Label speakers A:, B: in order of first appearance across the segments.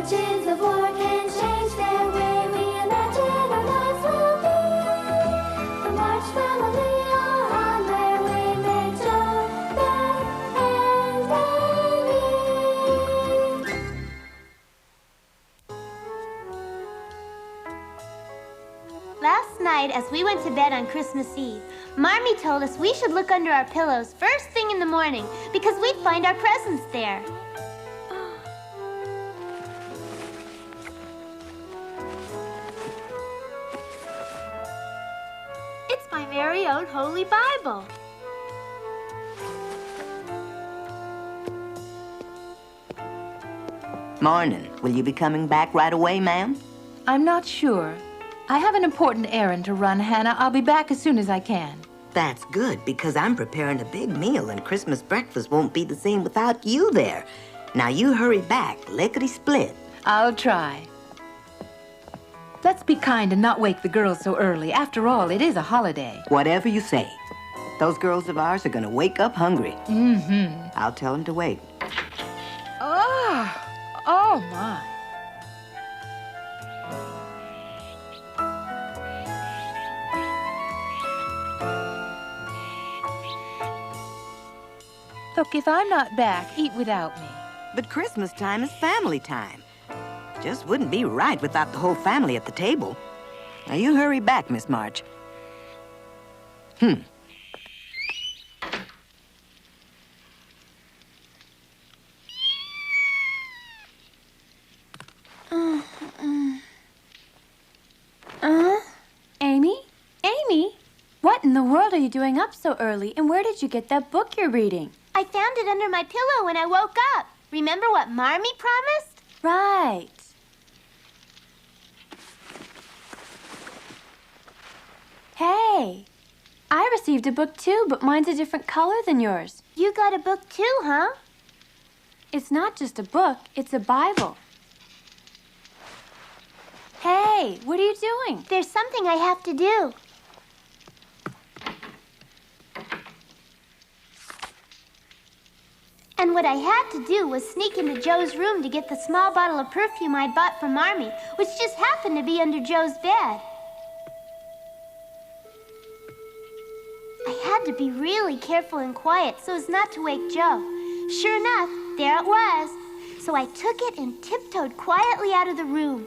A: fortunes of war can change their way. We imagine our lives will be. The March family are on their way. Make Joe, Beth, and Amy.
B: Last night, as we went to bed on Christmas Eve, Marmee told us we should look under our pillows first thing in the morning because we'd find our presents there. It's my very own Holy Bible.
C: Morning. Will you be coming back right away, ma'am?
D: I'm not sure. I have an important errand to run, Hannah. I'll be back as soon as I can.
C: That's good, because I'm preparing a big meal and Christmas breakfast won't be the same without you there. Now you hurry back, lickety-split.
D: I'll try. Let's be kind and not wake the girls so early. After all, it is a holiday.
C: Whatever you say. Those girls of ours are gonna wake up hungry.
D: Mm-hmm.
C: I'll tell them to wait.
D: Oh, my. Look, if I'm not back, eat without me.
C: But Christmas time is family time. Just wouldn't be right without the whole family at the table. Now you hurry back, Miss March.
B: Amy? Amy? What in the world are you doing up so early, and where did you get that book you're reading? I found it under my pillow when I woke up. Remember what Marmee promised? Right. Hey, I received a book too, but mine's a different color than yours. You got a book too, huh? It's not just a book, it's a Bible. Hey, what are you doing? There's something I have to do. And what I had to do was sneak into Joe's room to get the small bottle of perfume I'd bought from Marmee, which just happened to be under Joe's bed. I had to be really careful and quiet so as not to wake Joe. Sure enough, there it was. So I took it and tiptoed quietly out of the room.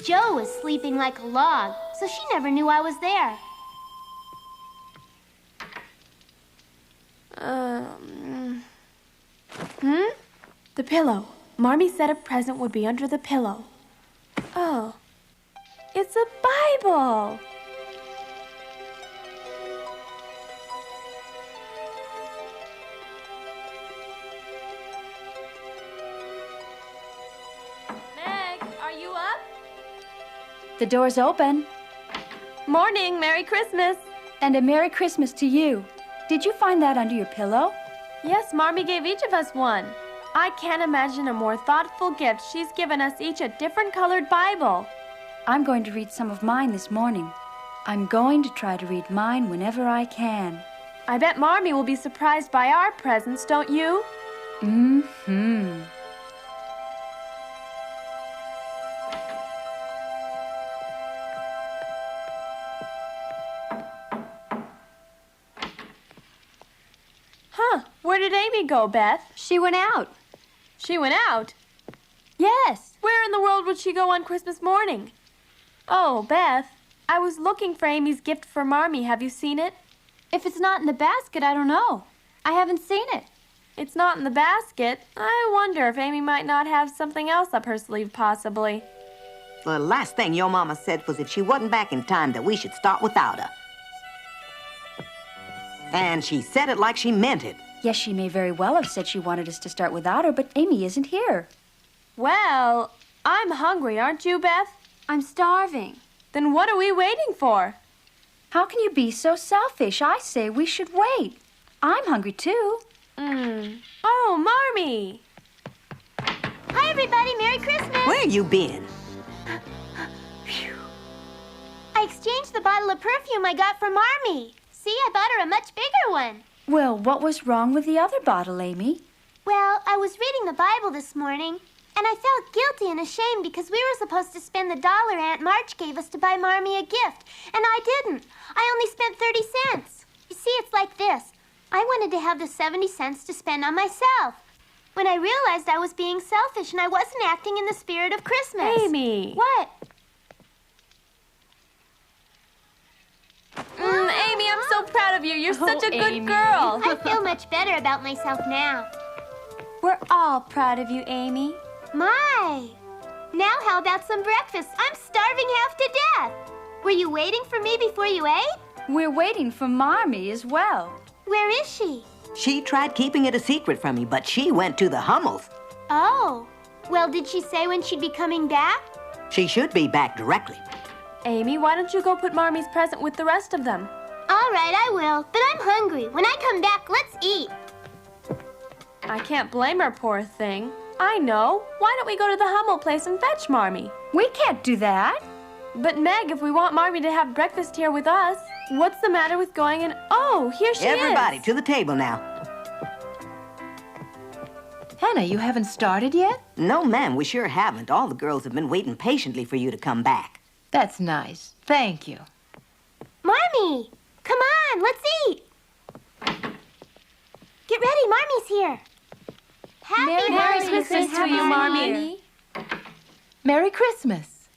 B: Joe was sleeping like a log, so she never knew I was there. The pillow. Marmee said a present would be under the pillow. Oh, it's a Bible.
E: Meg, are you up?
F: The door's open.
E: Morning, Merry Christmas.
F: And a Merry Christmas to you. Did you find that under your pillow?
E: Yes, Marmee gave each of us one. I can't imagine a more thoughtful gift. She's given us each a different colored Bible.
F: I'm going to read some of mine this morning. I'm going to try to read mine whenever I can.
E: I bet Marmee will be surprised by our presents, don't you?
F: Mm-hmm.
E: Huh, where did Amy go, Beth?
B: She went out.
E: She went out?
B: Yes.
E: Where in the world would she go on Christmas morning? Oh, Beth, I was looking for Amy's gift for Marmee. Have you seen it?
B: If it's not in the basket, I don't know. I haven't seen it.
E: It's not in the basket. I wonder if Amy might not have something else up her sleeve, possibly.
C: The last thing your mama said was if she wasn't back in time that we should start without her. And she said it like she meant it.
F: Yes, she may very well have said she wanted us to start without her, but Amy isn't here.
E: Well, I'm hungry, aren't you, Beth?
B: I'm starving.
E: Then what are we waiting for?
F: How can you be so selfish? I say we should wait. I'm hungry, too.
E: Oh, Marmee!
B: Hi, everybody. Merry Christmas.
C: Where you been?
B: I exchanged the bottle of perfume I got from Marmee. See, I bought her a much bigger one.
F: Well, what was wrong with the other bottle, Amy?
B: Well, I was reading the Bible this morning, And I felt guilty and ashamed because we were supposed to spend the dollar Aunt March gave us to buy Marmee a gift. And I didn't. I only spent 30 cents. You see, it's like this. I wanted to have the 70 cents to spend on myself. When I realized I was being selfish and I wasn't acting in the spirit of Christmas.
E: Amy.
B: What?
E: Amy, I'm so proud of you. You're such a good girl.
B: I feel much better about myself now.
F: We're all proud of you, Amy.
B: My! Now how about some breakfast? I'm starving half to death. Were you waiting for me before you ate?
F: We're waiting for Marmee as well.
B: Where is she?
C: She tried keeping it a secret from me, but she went to the Hummels.
B: Oh. Well, did she say when she'd be coming back?
C: She should be back directly.
E: Amy, why don't you go put Marmee's present with the rest of them?
B: All right, I will. But I'm hungry. When I come back, let's eat.
E: I can't blame her, poor thing. I know. Why don't we go to the Hummel place and fetch Marmee?
F: We can't do that.
E: But Meg, if we want Marmee to have breakfast here with us, what's the matter with going and... Oh, here she
C: Everybody
E: is.
C: to the table now.
D: Hannah, you haven't started yet?
C: No, ma'am, we sure haven't. All the girls have been waiting patiently for you to come back.
D: That's nice. Thank you.
B: Marmee! Come on, let's eat. Get ready, Marmee's here. Happy
E: Merry Christmas to you, Marmee.
D: Merry Christmas.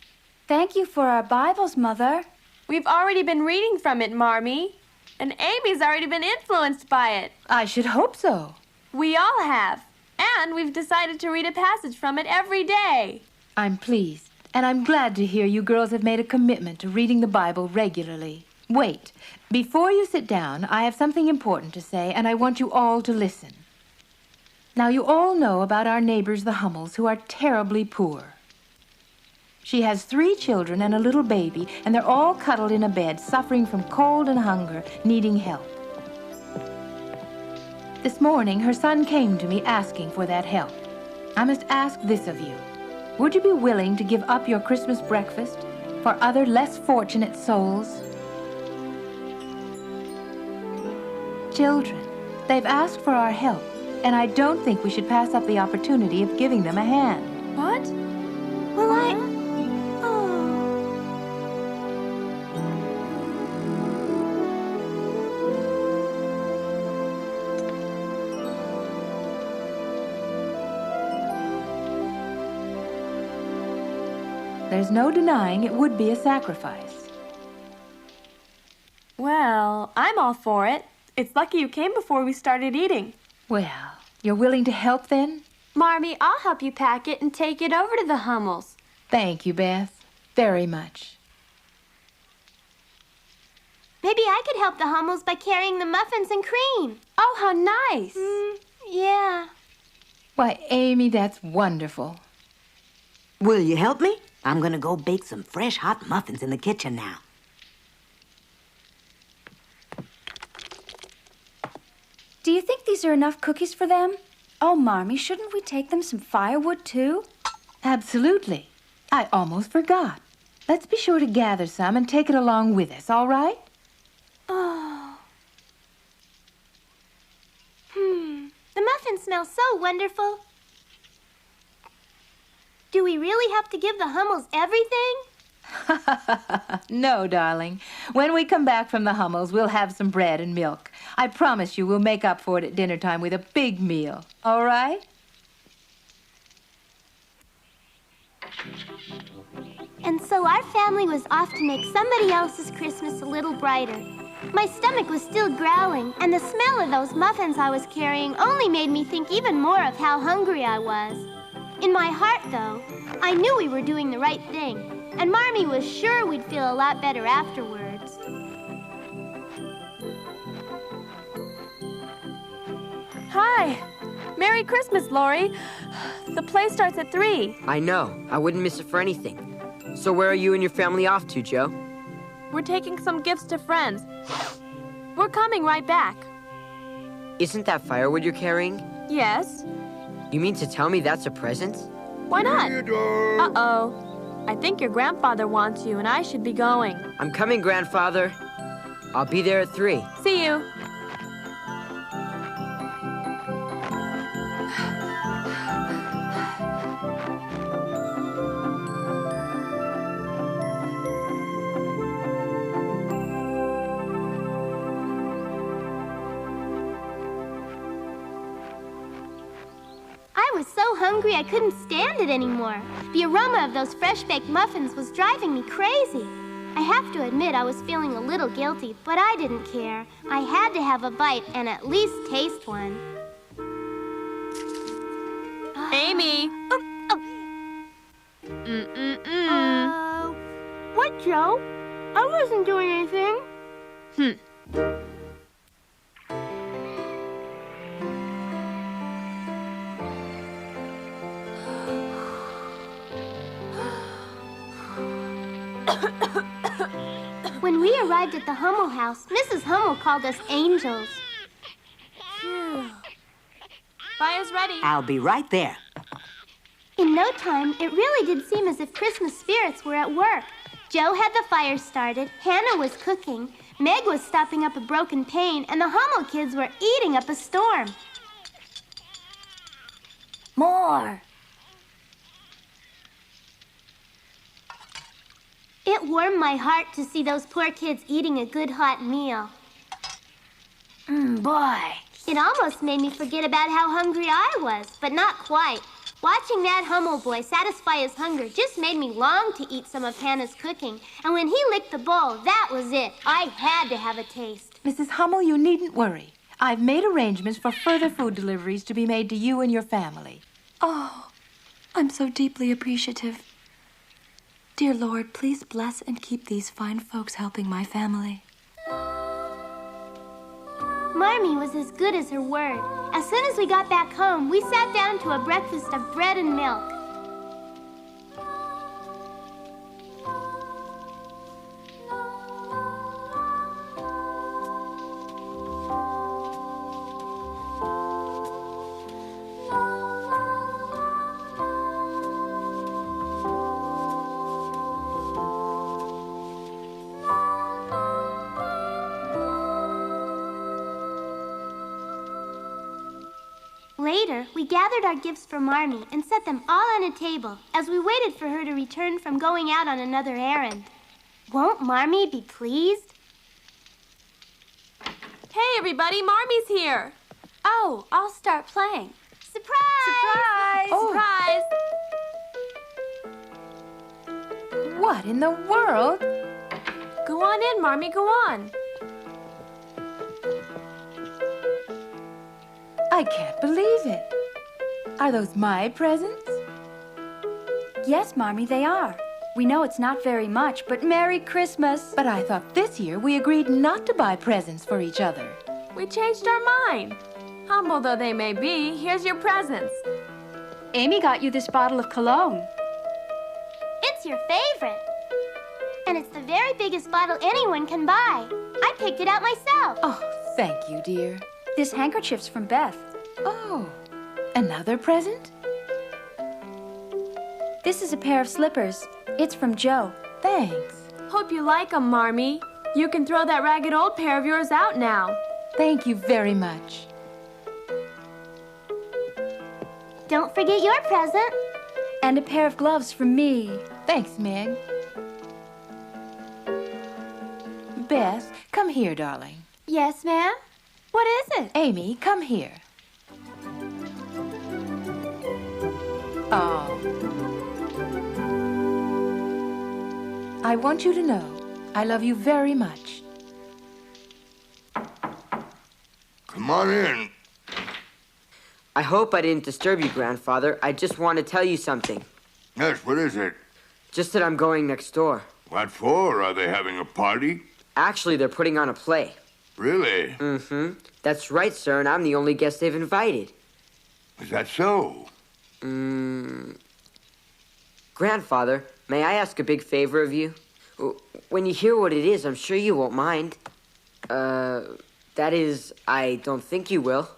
F: Thank you for our Bibles, Mother.
E: We've already been reading from it, Marmee. And Amy's already been influenced by it.
D: I should hope so.
E: We all have. And we've decided to read a passage from it every day.
D: I'm pleased, and I'm glad to hear you girls have made a commitment to reading the Bible regularly. Wait, before you sit down, I have something important to say, and I want you all to listen. Now, you all know about our neighbors, the Hummels, who are terribly poor. She has 3 children and a little baby, and they're all cuddled in a bed, suffering from cold and hunger, needing help. This morning, her son came to me asking for that help. I must ask this of you. Would you be willing to give up your Christmas breakfast for other less fortunate souls? Children, they've asked for our help, and I don't think we should pass up the opportunity of giving them a hand.
E: What?
B: Well,
D: There's no denying it would be a sacrifice.
E: Well, I'm all for it. It's lucky you came before we started eating.
D: Well, you're willing to help then?
G: Marmee, I'll help you pack it and take it over to the Hummels.
D: Thank you, Beth. Very much.
B: maybe I could help the Hummels by carrying the muffins and cream.
G: Oh, how nice.
B: Yeah.
D: Why, Amy, that's wonderful.
C: Will you help me? I'm gonna go bake some fresh hot muffins in the kitchen now.
F: Do you think these are enough cookies for them? Oh, Marmee, shouldn't we take them some firewood, too?
D: Absolutely. I almost forgot. Let's be sure to gather some and take it along with us, all right?
B: Oh. The muffins smell so wonderful. Do we really have to give the Hummels everything?
D: No, darling. When we come back from the Hummels, we'll have some bread and milk. I promise you we'll make up for it at dinner time with a big meal. All right?
B: And so our family was off to make somebody else's Christmas a little brighter. My stomach was still growling, and the smell of those muffins I was carrying only made me think even more of how hungry I was. In my heart, though, I knew we were doing the right thing. And Marmee was sure we'd feel a lot better afterwards.
E: Hi. Merry Christmas, Lori. The play starts at 3.
H: I know. I wouldn't miss it for anything. So where are you and your family off to, Joe?
E: We're taking some gifts to friends. We're coming right back.
H: Isn't that firewood you're carrying?
E: Yes.
H: You mean to tell me that's a present?
E: Why not? Uh-oh. I think your grandfather wants you, and I should be going.
H: I'm coming, grandfather. I'll be there at 3.
E: See you.
B: hungry I couldn't stand it anymore. The aroma of those fresh-baked muffins was driving me crazy. I have to admit I was feeling a little guilty, but I didn't care. I had to have a bite and at least taste one.
E: Amy!
B: What, Joe? I wasn't doing anything. When we arrived at the Hummel house, Mrs. Hummel called us angels.
E: Fire's ready.
C: I'll be right there.
B: In no time, it really did seem as if Christmas spirits were at work. Joe had the fire started, Hannah was cooking, Meg was stopping up a broken pane, and the Hummel kids were eating up a storm.
F: More.
B: It warmed my heart to see those poor kids eating a good hot meal.
F: Boy.
B: It almost made me forget about how hungry I was, but not quite. Watching that Hummel boy satisfy his hunger just made me long to eat some of Hannah's cooking. And when he licked the bowl, that was it. I had to have a taste.
D: Mrs. Hummel, you needn't worry. I've made arrangements for further food deliveries to be made to you and your family.
F: Oh, I'm so deeply appreciative. Dear Lord, please bless and keep these fine folks helping my family.
B: Marmee was as good as her word. As soon as we got back home, we sat down to a breakfast of bread and milk. Later, we gathered our gifts for Marmee and set them all on a table as we waited for her to return from going out on another errand. Won't Marmee be pleased?
E: Hey, everybody, Marmee's here.
G: Oh, I'll start playing.
B: Surprise!
E: Surprise!
D: Oh.
E: Surprise!
D: What in the world?
E: Go on in, Marmee, go on.
D: I can't believe it. Are those my presents?
F: Yes, Marmee, they are. We know it's not very much, but Merry Christmas.
D: But I thought this year we agreed not to buy presents for each other.
E: We changed our mind. Humble though they may be, here's your presents.
F: Amy got you this bottle of cologne.
B: It's your favorite. And it's the very biggest bottle anyone can buy. I picked it out myself.
D: Oh, thank you, dear.
F: This handkerchief's from Beth.
D: Oh, another present?
F: This is a pair of slippers. It's from Joe.
D: Thanks.
E: Hope you like 'em, Marmee. You can throw that ragged old pair of yours out now.
D: Thank you very much.
B: Don't forget your present.
F: And a pair of gloves from me.
D: Thanks, Meg. Beth, come here, darling.
G: Yes, ma'am? What is it?
D: Amy, come here. Oh. I want you to know I love you very much.
I: Come on in.
H: I hope I didn't disturb you, Grandfather. I just want to tell you something.
I: Yes, what is it?
H: Just that I'm going next door.
I: What for? Are they having a party?
H: Actually, they're putting on a play.
I: Really?
H: Mm-hmm. That's right, sir, and I'm the only guest they've invited.
I: Is that so?
H: Grandfather, may I ask a big favor of you? When you hear what it is, I'm sure you won't mind. That is, I don't think you will.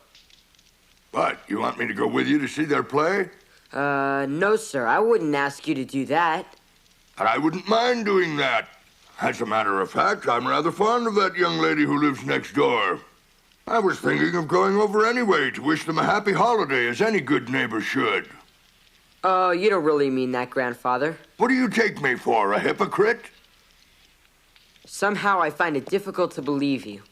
I: What, you want me to go with you to see their play?
H: No, sir, I wouldn't ask you to do that.
I: But I wouldn't mind doing that. As a matter of fact, I'm rather fond of that young lady who lives next door. I was thinking of going over anyway to wish them a happy holiday, as any good neighbor should.
H: Oh, you don't really mean that, Grandfather.
I: What do you take me for, a hypocrite?
H: Somehow I find it difficult to believe you.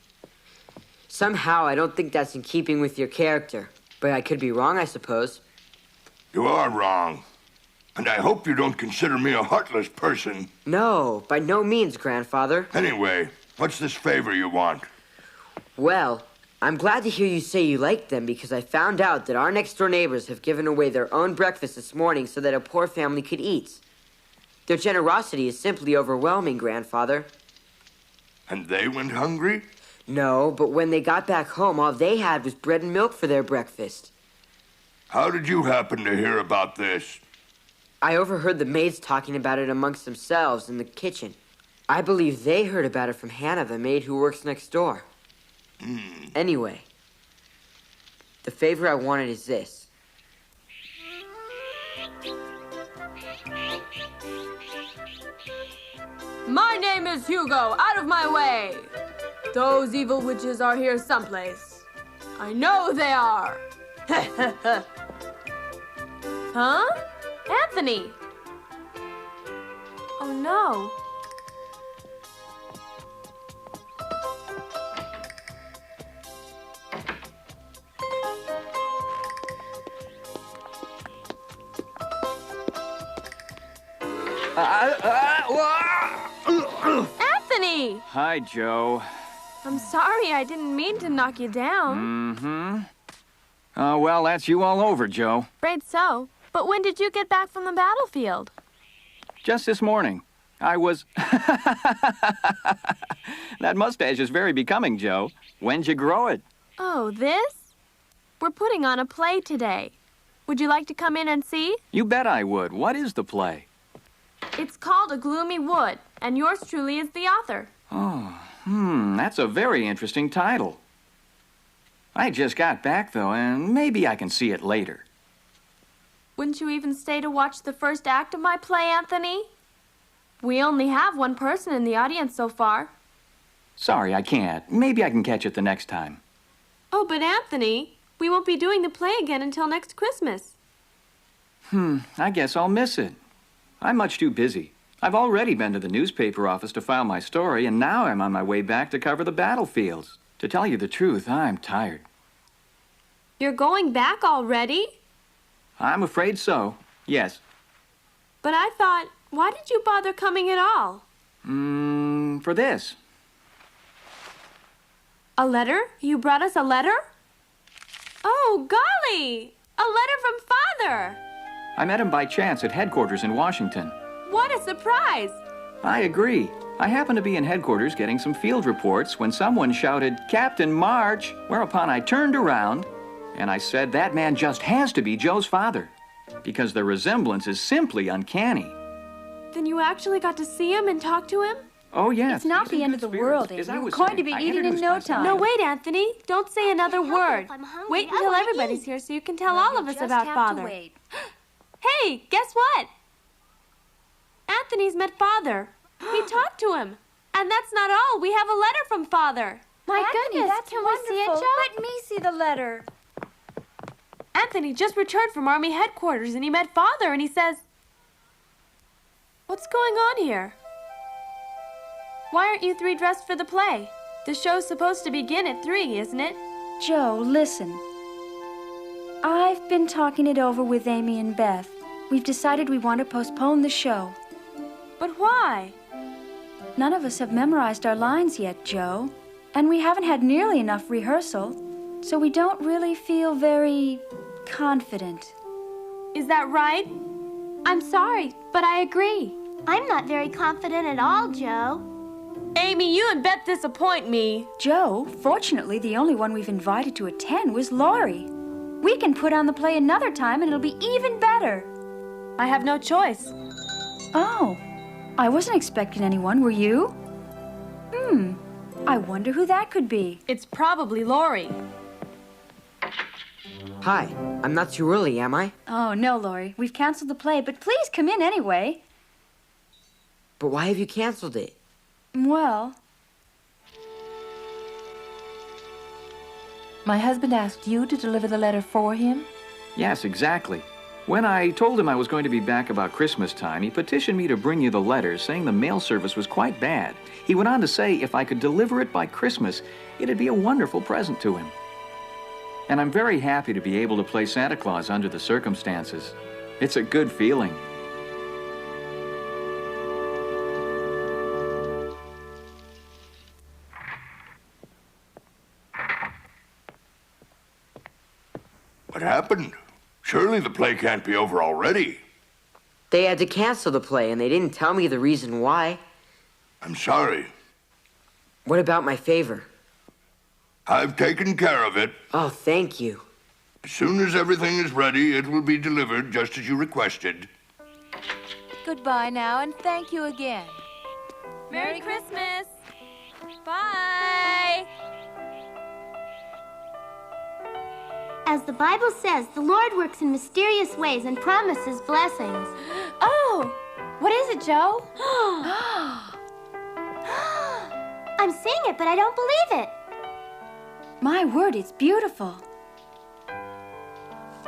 H: Somehow I don't think that's in keeping with your character. But I could be wrong, I suppose.
I: You are wrong. And I hope you don't consider me a heartless person.
H: No, by no means, Grandfather.
I: Anyway, what's this favor you want?
H: Well, I'm glad to hear you say you like them because I found out that our next-door neighbors have given away their own breakfast this morning so that a poor family could eat. Their generosity is simply overwhelming, Grandfather.
I: And they went hungry?
H: No, but when they got back home, all they had was bread and milk for their breakfast.
I: How did you happen to hear about this?
H: I overheard the maids talking about it amongst themselves in the kitchen. I believe they heard about it from Hannah, the maid who works next door. Anyway, the favor I wanted is this.
J: My name is Hugo. Out of my way. Those evil witches are here someplace. I know they are.
E: Huh? Anthony! Oh no. Anthony!
K: Hi, Joe.
E: I'm sorry, I didn't mean to knock you down.
K: Mm-hmm. Well, that's you all over, Joe.
E: Afraid so. But when did you get back from the battlefield?
K: Just this morning. I was... That mustache is very becoming, Joe. When'd you grow it?
E: Oh, this? We're putting on a play today. Would you like to come in and see?
K: You bet I would. What is the play?
E: It's called A Gloomy Wood, and yours truly is the author.
K: Oh, that's a very interesting title. I just got back, though, and maybe I can see it later.
E: Wouldn't you even stay to watch the first act of my play, Anthony? We only have one person in the audience so far.
K: Sorry, I can't. Maybe I can catch it the next time.
E: Oh, but Anthony, we won't be doing the play again until next Christmas.
K: I guess I'll miss it. I'm much too busy. I've already been to the newspaper office to file my story, and now I'm on my way back to cover the battlefields. To tell you the truth, I'm tired.
E: You're going back already?
K: I'm afraid so, yes.
E: But I thought, why did you bother coming at all?
K: For this.
E: A letter? You brought us a letter? Oh, golly! A letter from Father!
K: I met him by chance at headquarters in Washington.
E: What a surprise!
K: I agree. I happened to be in headquarters getting some field reports when someone shouted, "Captain March!" Whereupon I turned around and I said, that man just has to be Joe's father, because the resemblance is simply uncanny.
E: Then you actually got to see him and talk to him?
K: Oh, yes.
F: It's not the end of the world, Amy. We're going to be eating in no time.
E: No, wait, Anthony. Don't say another
B: help it
E: word.
B: if I'm hungry.
E: Wait
B: I
E: until
B: wanna
E: everybody's
B: eat.
E: here so you can tell all of us about Father.
F: Wait.
E: Hey, guess what? Anthony's met Father. We talked to him. And that's not all. We have a letter from Father.
F: My
B: Anthony,
F: goodness,
B: that's
F: can we see it,
B: wonderful.
F: Joe? Let me see the letter.
E: Anthony just returned from Army headquarters and he met Father and he says, "What's going on here? Why aren't you three dressed for the play? The show's supposed to begin at 3, isn't it?"
L: Joe, listen. I've been talking it over with Amy and Beth. We've decided we want to postpone the show.
E: But why?
L: None of us have memorized our lines yet, Joe. And we haven't had nearly enough rehearsal. So we don't really feel very confident.
E: Is that right?
B: I'm sorry, but I agree. I'm not very confident at all, Joe.
E: Amy, you and Beth disappoint me.
L: Joe, fortunately, the only one we've invited to attend was Laurie. We can put on the play another time and it'll be even better.
E: I have no choice.
L: Oh, I wasn't expecting anyone, were you? I wonder who that could be.
E: It's probably Laurie.
H: Hi, I'm not too early, am I?
L: Oh, no, Laurie. We've canceled the play, but please come in anyway.
H: But why have you canceled it?
L: Well,
D: My husband asked you to deliver the letter for him?
K: Yes, exactly. When I told him I was going to be back about Christmas time, he petitioned me to bring you the letter, saying the mail service was quite bad. He went on to say if I could deliver it by Christmas, it'd be a wonderful present to him. And I'm very happy to be able to play Santa Claus under the circumstances. It's a good feeling.
I: What happened? Surely the play can't be over already.
H: They had to cancel the play, and they didn't tell me the reason why.
I: I'm sorry.
H: What about my favor?
I: I've taken care of it.
H: Oh, thank you.
I: As soon as everything is ready, it will be delivered just as you requested.
D: Goodbye now, and thank you again.
E: Merry Christmas! Bye!
B: As the Bible says, the Lord works in mysterious ways and promises blessings.
E: Oh! What is it, Joe?
B: I'm seeing it, but I don't believe it.
L: My word, it's beautiful.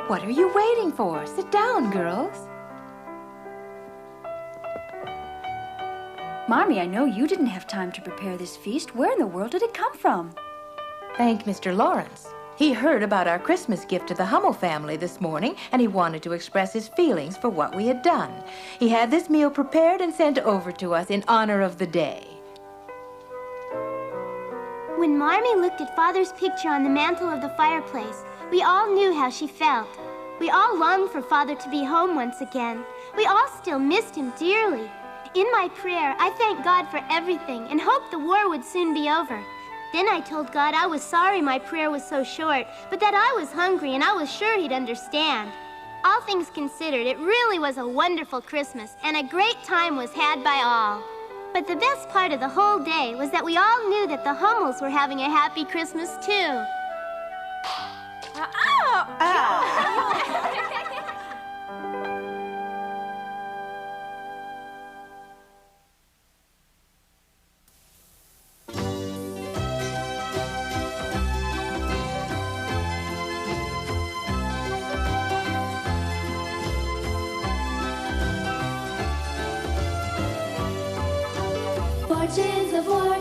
D: What are you waiting for? Sit down, girls.
L: Marmee, I know you didn't have time to prepare this feast. Where in the world did it come from?
D: Thank Mr. Lawrence. He heard about our Christmas gift to the Hummel family this morning, and he wanted to express his feelings for what we had done. He had this meal prepared and sent over to us in honor of the day.
B: When Marmee looked at Father's picture on the mantel of the fireplace, we all knew how she felt. We all longed for Father to be home once again. We all still missed him dearly. In my prayer, I thanked God for everything and hoped the war would soon be over. Then I told God I was sorry my prayer was so short, but that I was hungry and I was sure he'd understand. All things considered, it really was a wonderful Christmas, and a great time was had by all. But the best part of the whole day was that we all knew that the Hummels were having a happy Christmas, too.
A: Fortunes of war